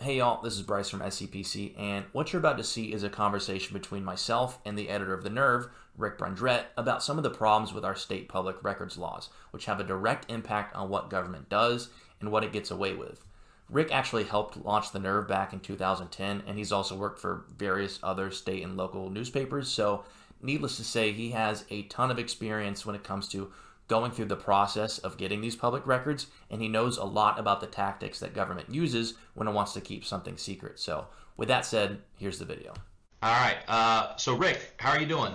Hey y'all, this is Bryce from SCPC, and what you're about to see is a conversation between myself and the editor of The Nerve, Rick Brundrett, about some of the problems with our state public records laws, which have a direct impact on what government does and what it gets away with. Rick actually helped launch The Nerve back in 2010, and he's also worked for various other state and local newspapers, so needless to say, he has a ton of experience when it comes to going through the process of getting these public records, and he knows a lot about the tactics that government uses when it wants to keep something secret. So with that said, here's the video. All right. So Rick, how are you doing?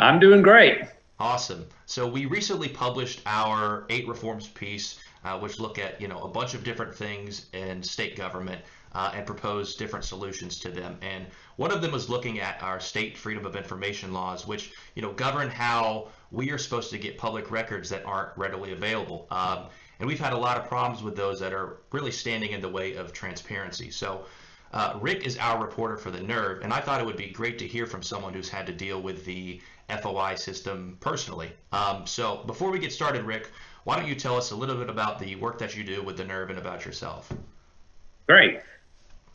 I'm doing great. Awesome. So we recently published our 8 reforms piece, which look at a bunch of different things in state government and propose different solutions to them. And one of them was looking at our state freedom of information laws, which govern how we are supposed to get public records that aren't readily available. And we've had a lot of problems with those that are really standing in the way of transparency. So Rick is our reporter for The Nerve, and I thought it would be great to hear from someone who's had to deal with the FOI system personally. So before we get started, Rick, why don't you tell us a little bit about the work that you do with The Nerve and about yourself? Great.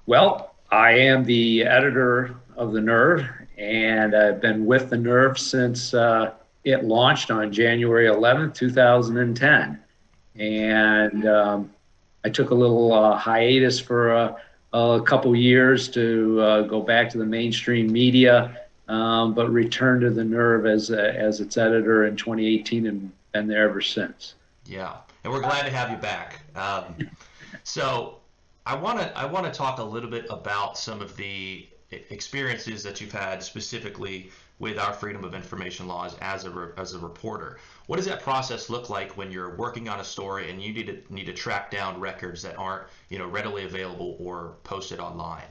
Well, I am the editor of The Nerve, and I've been with The Nerve since it launched on January 11th, 2010. And I took a little hiatus for a couple years to go back to the mainstream media, but returned to The Nerve as its editor in 2018 and been there ever since. Yeah, and we're glad to have you back. So I want to talk a little bit about some of the experiences that you've had specifically with our freedom of information laws as a reporter. What does that process look like when you're working on a story and you need to track down records that aren't readily available or posted online?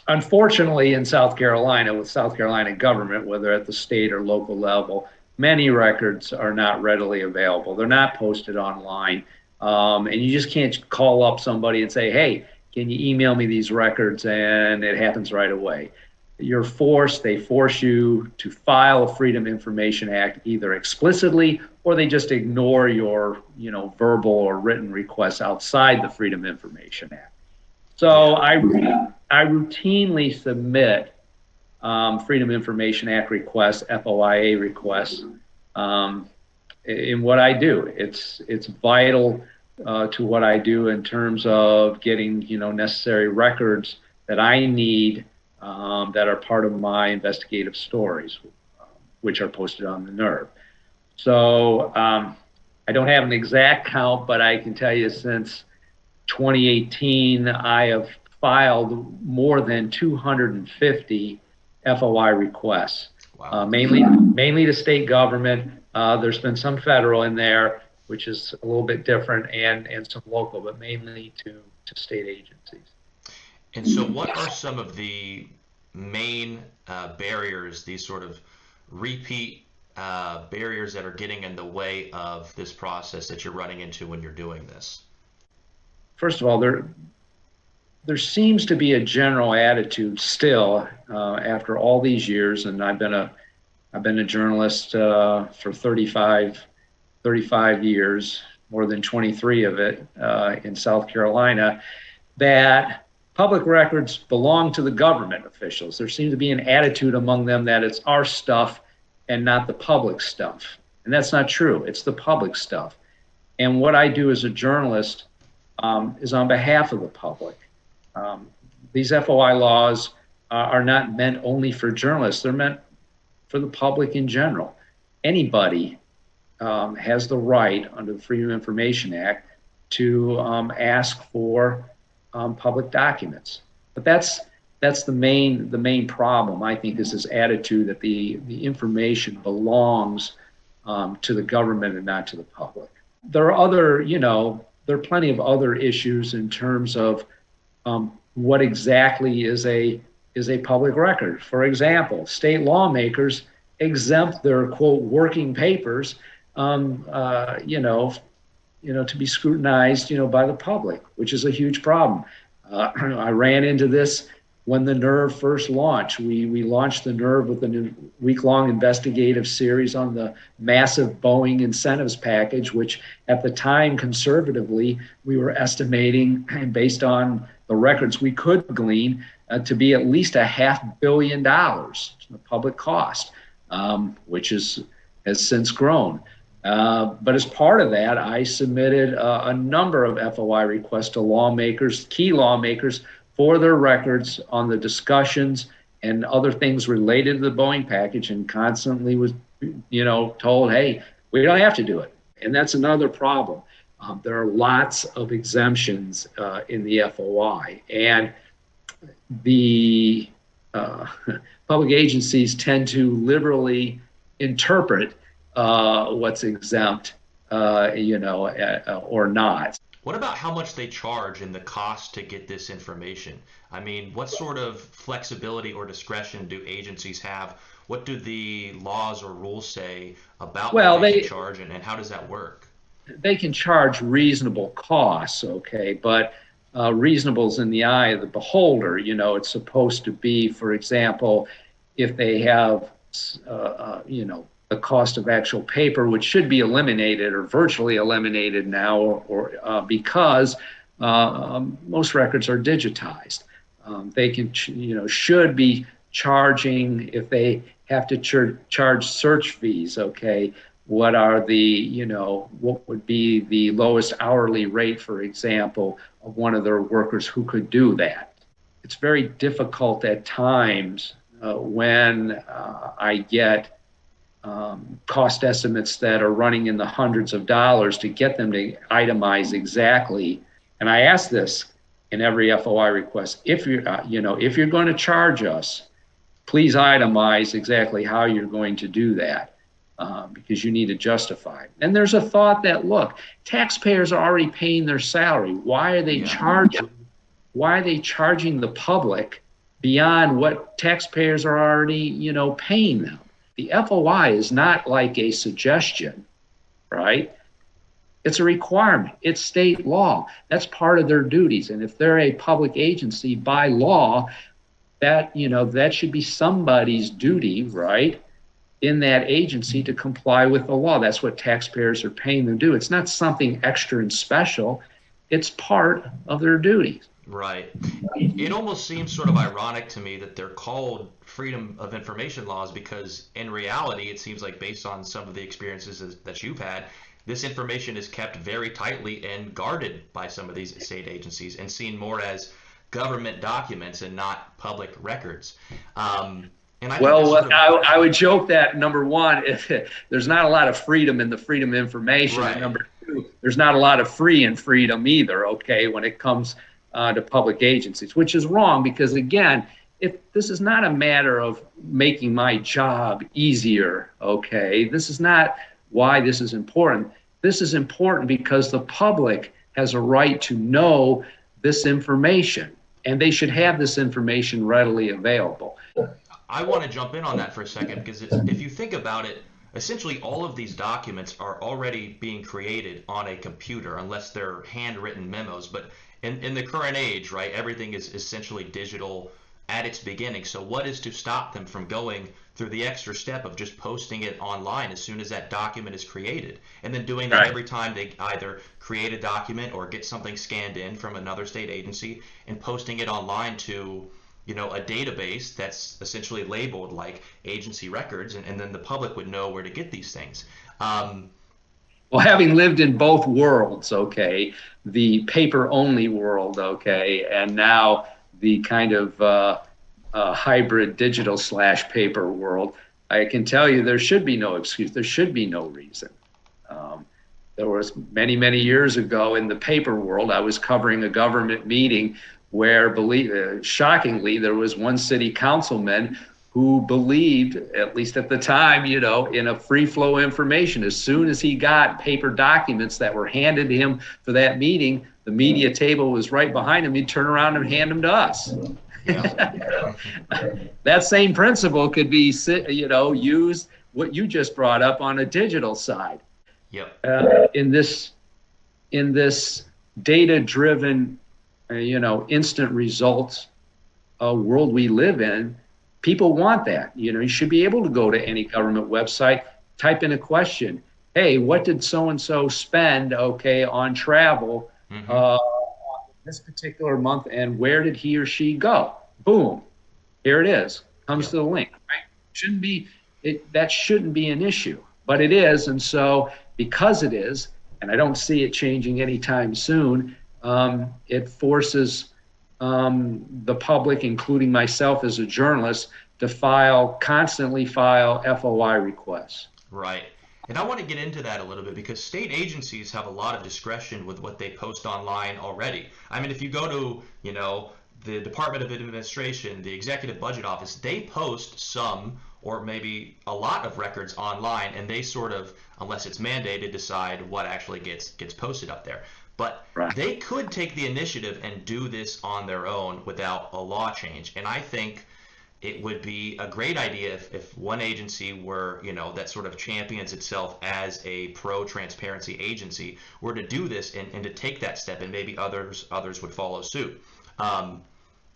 Unfortunately, in South Carolina, with South Carolina government, whether at the state or local level, many records are not readily available. They're not posted online. And you just can't call up somebody and say, hey, can you email me these records? And it happens right away. They force you to file a Freedom of Information Act either explicitly, or they just ignore your verbal or written requests outside the Freedom of Information Act. So I routinely submit Freedom of Information Act requests, FOIA requests, in what I do. It's vital to what I do in terms of getting necessary records that I need that are part of my investigative stories, which are posted on The Nerve. So I don't have an exact count, but I can tell you since 2018 I have filed more than 250 FOI requests. Wow. Mainly to state government. There's been some federal in there, which is a little bit different, and some local, but mainly to state agencies. And so what are some of the main barriers, these sort of repeat barriers that are getting in the way of this process that you're running into when you're doing this? First of all, there seems to be a general attitude still after all these years, and I've been a journalist for 35 years, more than 23 of it in South Carolina, that public records belong to the government officials. There seems to be an attitude among them that it's our stuff and not the public stuff. And that's not true. It's the public stuff. And what I do as a journalist is on behalf of the public. These FOI laws are not meant only for journalists. They're meant for the public in general. Anybody has the right under the Freedom of Information Act to ask for public documents. But that's the main problem, I think, is this attitude that the information belongs to the government and not to the public. There are plenty of other issues in terms of what exactly is a public record. For example, state lawmakers exempt their quote working papers to be scrutinized, by the public, which is a huge problem. I ran into this when the NERV first launched. We launched the NERV with a week-long investigative series on the massive Boeing incentives package, which at the time, conservatively, we were estimating, based on the records we could glean, to be at least $500 million, the public cost, which has since grown. But as part of that, I submitted a number of FOI requests to lawmakers, key lawmakers, for their records on the discussions and other things related to the Boeing package, and constantly was, told, hey, we don't have to do it. And that's another problem. There are lots of exemptions in the FOI, and the public agencies tend to liberally interpret what's exempt, or not. What about how much they charge and the cost to get this information? I mean, what sort of flexibility or discretion do agencies have? What do the laws or rules say about what they can charge, and how does that work? They can charge reasonable costs, okay, but reasonable's in the eye of the beholder. It's supposed to be, for example, if they have, the cost of actual paper, which should be eliminated or virtually eliminated now, or because most records are digitized. They can, should be charging, if they have to charge search fees, okay, what are the, what would be the lowest hourly rate, for example, of one of their workers who could do that. It's very difficult at times when I get cost estimates that are running in the hundreds of dollars to get them to itemize exactly. And I ask this in every FOI request: if you're, if you're going to charge us, please itemize exactly how you're going to do that, because you need to justify it. And there's a thought that, look, taxpayers are already paying their salary. Why are they charging? Why are they charging the public beyond what taxpayers are already, paying them? The FOI is not like a suggestion, right? It's a requirement. It's state law. That's part of their duties. And if they're a public agency by law, that, that should be somebody's duty, right, in that agency to comply with the law. That's what taxpayers are paying them to do. It's not something extra and special. It's part of their duties. Right. It almost seems sort of ironic to me that they're called freedom of information laws, because in reality, it seems like, based on some of the experiences that you've had, this information is kept very tightly and guarded by some of these state agencies and seen more as government documents and not public records. And I would joke that, number one, if there's not a lot of freedom in the freedom of information, right. And number two, there's not a lot of free and freedom either, okay, when it comes to public agencies, which is wrong, because, again, if this is not a matter of making my job easier, okay, this is not why this is important. This is important because the public has a right to know this information, and they should have this information readily available. I want to jump in on that for a second, because if you think about it, essentially all of these documents are already being created on a computer, unless they're handwritten memos. But in the current age, right, everything is essentially digital at its beginning. So what is to stop them from going through the extra step of just posting it online as soon as that document is created, and then doing that every time they either create a document or get something scanned in from another state agency and posting it online to, a database that's essentially labeled like agency records, and then the public would know where to get these things. Well, having lived in both worlds, okay, the paper-only world, okay, and now the kind of hybrid digital / paper world, I can tell you there should be no excuse. There should be no reason. There was many, many years ago in the paper world, I was covering a government meeting where, shockingly, there was one city councilman who believed, at least at the time, in a free flow information. As soon as he got paper documents that were handed to him for that meeting, the media table was right behind him. He'd turn around and hand them to us. Yeah. That same principle could be, used, what you just brought up, on a digital side. Yep. In this data-driven, instant results world we live in, people want that. You should be able to go to any government website, type in a question. Hey, what did so and so spend? Okay, on travel this particular month, and where did he or she go? Boom, here it is. Comes Yep. to the link. Right? Shouldn't be that shouldn't be an issue, but it is, and so because it is, and I don't see it changing anytime soon. It forces the public, including myself as a journalist, to constantly file FOI requests. Right. And I want to get into that a little bit because state agencies have a lot of discretion with what they post online already. I mean, if you go to, the Department of Administration, the Executive Budget Office, they post some or maybe a lot of records online, and they sort of, unless it's mandated, decide what actually gets posted up there. But Right. they could take the initiative and do this on their own without a law change. And I think it would be a great idea if one agency were, that sort of champions itself as a pro-transparency agency were to do this and to take that step, and maybe others would follow suit.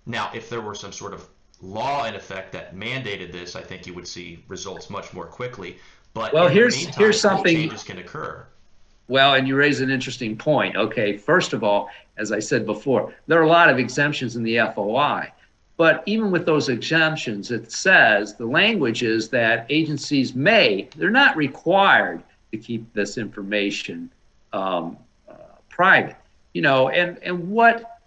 Now, if there were some sort of law in effect that mandated this, I think you would see results much more quickly. But Well, in the here's meantime, something. changes can occur. Well, and you raise an interesting point. Okay, first of all, as I said before, there are a lot of exemptions in the FOI. But even with those exemptions, it says the language is that agencies they're not required to keep this information private. And what,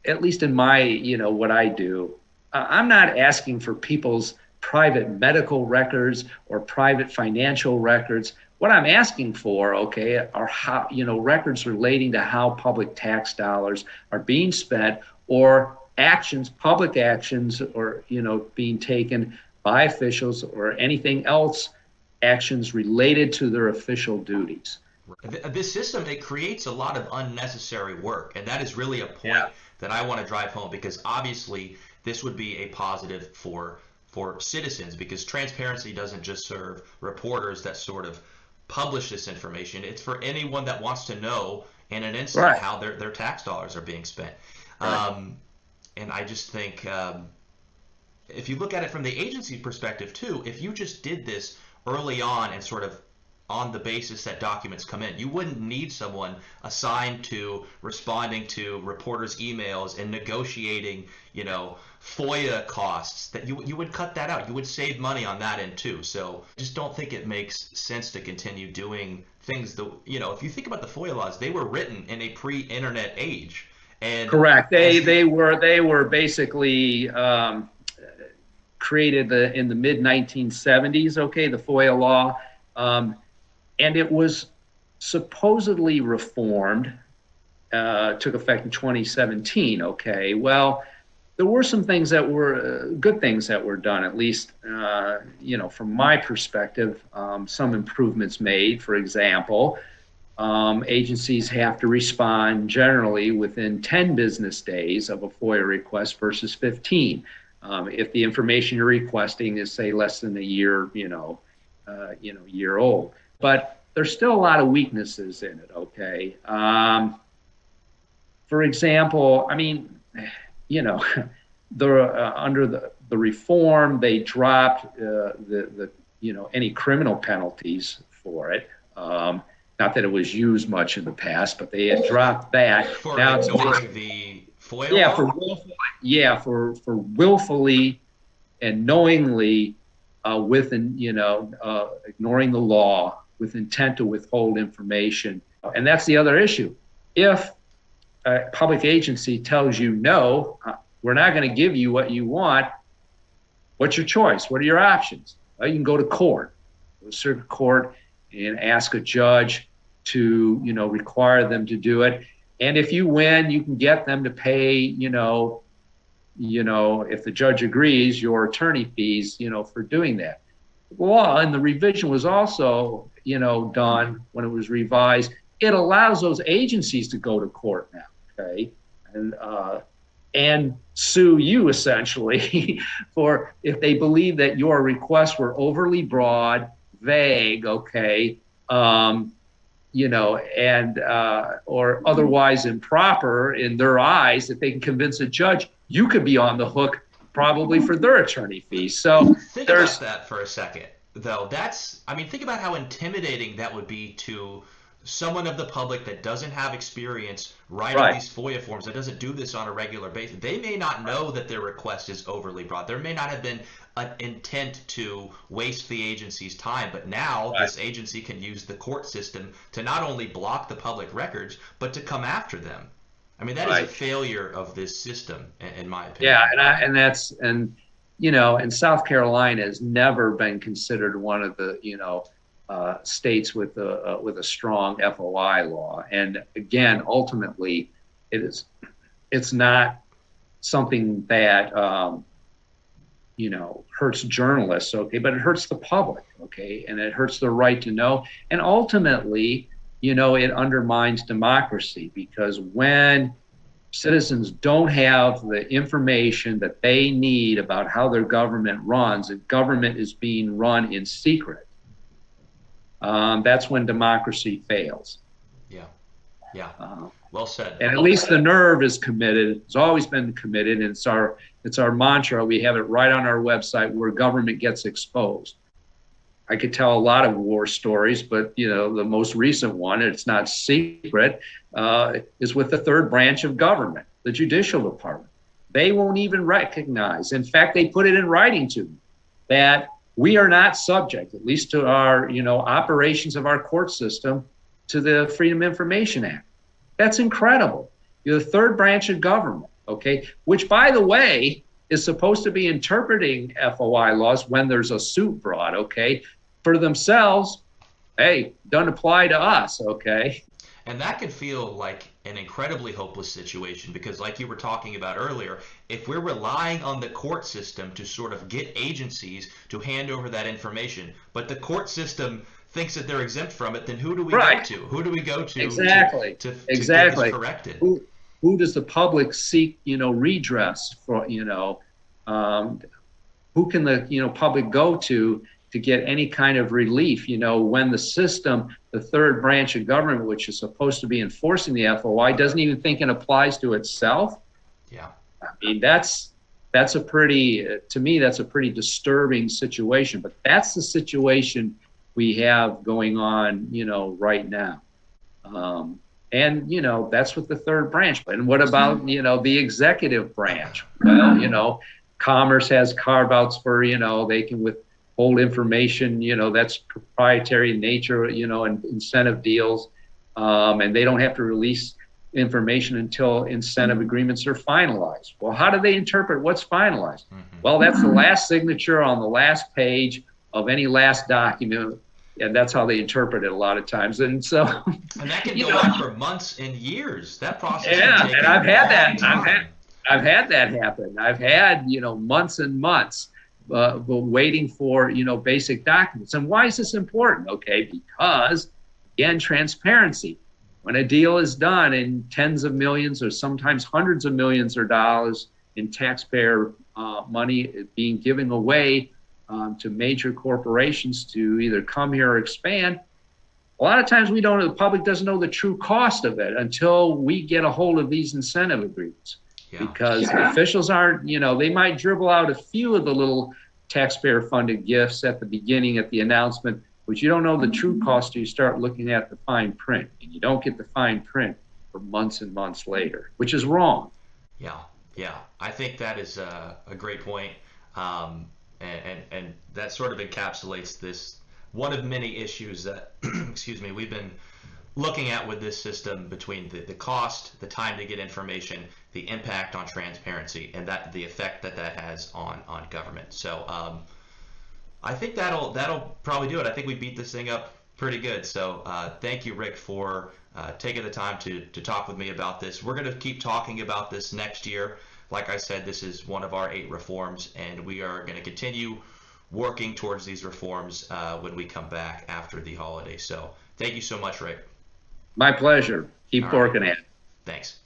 at least in my, what I do, I'm not asking for people's private medical records or private financial records. What I'm asking for, okay, are how, records relating to how public tax dollars are being spent, or public actions, or, being taken by officials, or anything else, actions related to their official duties. This system, it creates a lot of unnecessary work, and that is really a point that I want to drive home, because obviously this would be a positive for citizens, because transparency doesn't just serve reporters that sort of publish this information. It's for anyone that wants to know in an instant Right. how their tax dollars are being spent. Right. And I just think if you look at it from the agency perspective too, if you just did this early on and sort of on the basis that documents come in, you wouldn't need someone assigned to responding to reporters' emails and negotiating, FOIA costs. That you would cut that out. You would save money on that end too. So I just don't think it makes sense to continue doing things. If you think about the FOIA laws, they were written in a pre-internet age. And correct. They were basically created in the mid 1970s. Okay, the FOIA law. And it was supposedly reformed, took effect in 2017. Okay, well, there were some things that were good things that were done, at least, from my perspective, some improvements made. For example, agencies have to respond generally within 10 business days of a FOIA request versus 15. If the information you're requesting is, say, less than a year, year old. But there's still a lot of weaknesses in it, okay? For example, I mean, under the reform, they dropped any criminal penalties for it. Not that it was used much in the past, but they had dropped that. For now ignoring the FOIA law? For willfully and knowingly ignoring the law with intent to withhold information. And that's the other issue. If a public agency tells you, no, we're not going to give you what you want, what's your choice? What are your options? Well, you can go to court, go to circuit court, and ask a judge to, require them to do it. And if you win, you can get them to pay, if the judge agrees, your attorney fees, for doing that. The law and the revision was also, done when it was revised. It allows those agencies to go to court now, okay, and sue you essentially for if they believe that your requests were overly broad, vague, okay, or otherwise improper in their eyes. If they can convince a judge, you could be on the hook probably for their attorney fees. So Think there's about that for a second, though. Think about how intimidating that would be to someone of the public that doesn't have experience writing right. these FOIA forms, that doesn't do this on a regular basis. They may not know that their request is overly broad. There may not have been an intent to waste the agency's time, but now Right. this agency can use the court system to not only block the public records, but to come after them. I mean, that is a Right. failure of this system, in my Yeah, opinion. and and South Carolina has never been considered one of the states with a strong FOI law. And again, ultimately, it's not something that hurts journalists, okay, but it hurts the public, okay, and it hurts the right to know, and ultimately, it undermines democracy, because when citizens don't have the information that they need about how their government runs, and government is being run in secret, that's when democracy fails. Yeah, yeah. Well said. And at least the nerve is committed. It's always been committed, and it's our mantra. We have it right on our website, where government gets exposed. I could tell a lot of war stories, but the most recent one, it's not secret, is with the third branch of government, the judicial department. They won't even recognize. In fact, they put it in writing to me that we are not subject, at least to our operations of our court system, to the Freedom of Information Act. That's incredible. You're the third branch of government, okay, which, by the way, is supposed to be interpreting FOI laws when there's a suit brought, okay, for themselves. Hey, don't apply to us, okay? And that can feel like an incredibly hopeless situation, because like you were talking about earlier, if we're relying on the court system to sort of get agencies to hand over that information, but the court system thinks that they're exempt from it, then who do we Right. go to? Who do we go to Exactly. to Exactly. get this corrected? Who does the public seek, redress for, who can the, public go to get any kind of relief, when the system, the third branch of government, which is supposed to be enforcing the FOI, doesn't even think it applies to itself? Yeah. I mean, that's a pretty, to me, that's a pretty disturbing situation, but that's the situation we have going on, right now. And, that's with the third branch. And what about, the executive branch? Well, Commerce has carve outs for, they can withhold information, that's proprietary in nature, and incentive deals. And they don't have to release information until incentive agreements are finalized. Well, how do they interpret what's finalized? Mm-hmm. Well, that's the last signature on the last page of any last document. And that's how they interpret it a lot of times. And so, and that can go on for months and years. That process. Yeah, can take and I've had that. time. I've had that happen. I've had, months and months waiting for, basic documents. And why is this important? Okay, because again, transparency. When a deal is done in tens of millions or sometimes hundreds of millions of dollars in taxpayer money being given away to major corporations to either come here or expand, a lot of times the public doesn't know the true cost of it until we get a hold of these incentive agreements. Yeah. Because officials aren't, they might dribble out a few of the little taxpayer funded gifts at the beginning, at the announcement, but you don't know the true cost till you start looking at the fine print. And you don't get the fine print for months and months later, which is wrong. Yeah. I think that is a great point. And that sort of encapsulates this one of many issues that we've been looking at with this system, between the cost, the time to get information, the impact on transparency, and the effect that has on government. So I think that'll probably do it. I think we beat this thing up pretty good. So thank you, Rick, for taking the time to talk with me about this. We're going to keep talking about this next year. Like I said, this is one of our 8 reforms, and we are going to continue working towards these reforms when we come back after the holiday. So thank you so much, Rick. My pleasure. Keep working at it. Thanks.